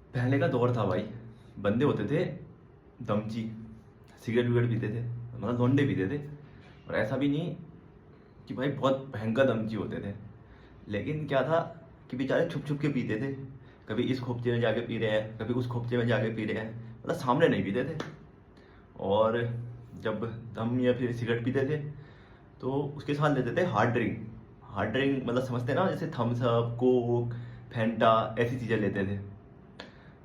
पहले का दौर था भाई। बंदे होते थे दमची, सिगरेट विगरेट पीते थे, मतलब लौंडे पीते थे। और ऐसा भी नहीं कि भाई बहुत भयंकर दमची होते थे, लेकिन क्या था कि बेचारे छुप छुप के पीते थे। कभी इस खोपचे में जाके पी रहे हैं, कभी उस खोपचे में जाके पी रहे हैं, मतलब सामने नहीं पीते थे। और जब दम या फिर सिगरेट पीते थे तो उसके साथ लेते थे हार्ड ड्रिंक। हार्ड ड्रिंक मतलब समझते हैं ना, जैसे थम्स अप, कोक, फैंटा, ऐसी चीज़ें लेते थे।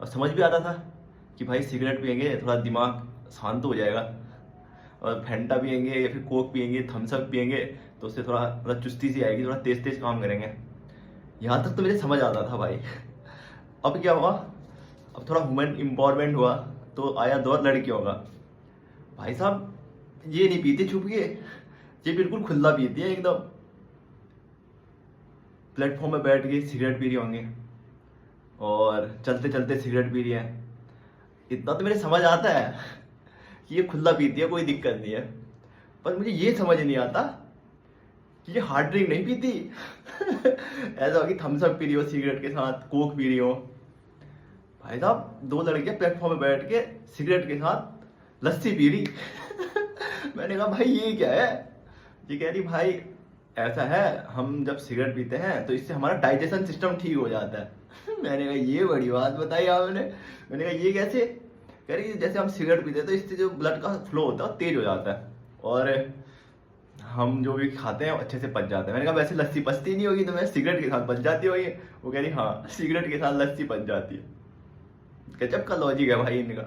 और समझ भी आता था कि भाई सिगरेट पियेंगे थोड़ा दिमाग शांत हो जाएगा, और फैंटा पियेंगे या फिर कोक पियेंगे, थम्स अप पियेंगे तो उससे थोड़ा मतलब चुस्ती सी आएगी, थोड़ा तेज तेज काम करेंगे। यहाँ तक तो मुझे समझ आता था भाई। अब क्या हुआ, अब थोड़ा वुमेन एम्पावरमेंट हुआ तो आया दौर लड़कियों का। भाई साहब ये नहीं पीते छुप के, ये बिल्कुल खुला पीती है एकदम। प्लेटफॉर्म में बैठ के सिगरेट पी रही होंगे और चलते चलते सिगरेट पी रही है। इतना तो मेरे समझ आता है कि ये खुला पीती है, कोई दिक्कत नहीं है। पर मुझे ये समझ नहीं आता कि ये हार्ड ड्रिंक नहीं पीती। ऐसा हो कि थम्स अप पी रही हो सिगरेट के साथ, कोक पी रही हो। भाई साहब दो लड़कियां प्लेटफॉर्म में बैठ के सिगरेट के साथ लस्सी पी रही। मैंने कहा भाई ये क्या है। ये कह रही भाई ऐसा है, हम जब सिगरेट पीते हैं तो इससे हमारा डाइजेशन सिस्टम ठीक हो जाता है। मैंने कहा ये बड़ी बात बताई आपने। मैंने कहा ये कैसे। कह रही जैसे हम सिगरेट पीते हैं तो इससे जो ब्लड का फ्लो होता है वो तेज हो जाता है, और हम जो भी खाते हैं वो अच्छे से पच जाता है। मैंने कहा वैसे लस्सी पचती नहीं होगी तो मैं सिगरेट के साथ पच जाती होगी। वो कह रही हाँ सिगरेट के साथ लस्सी पच जाती है। गजब का लॉजिक है भाई इनका।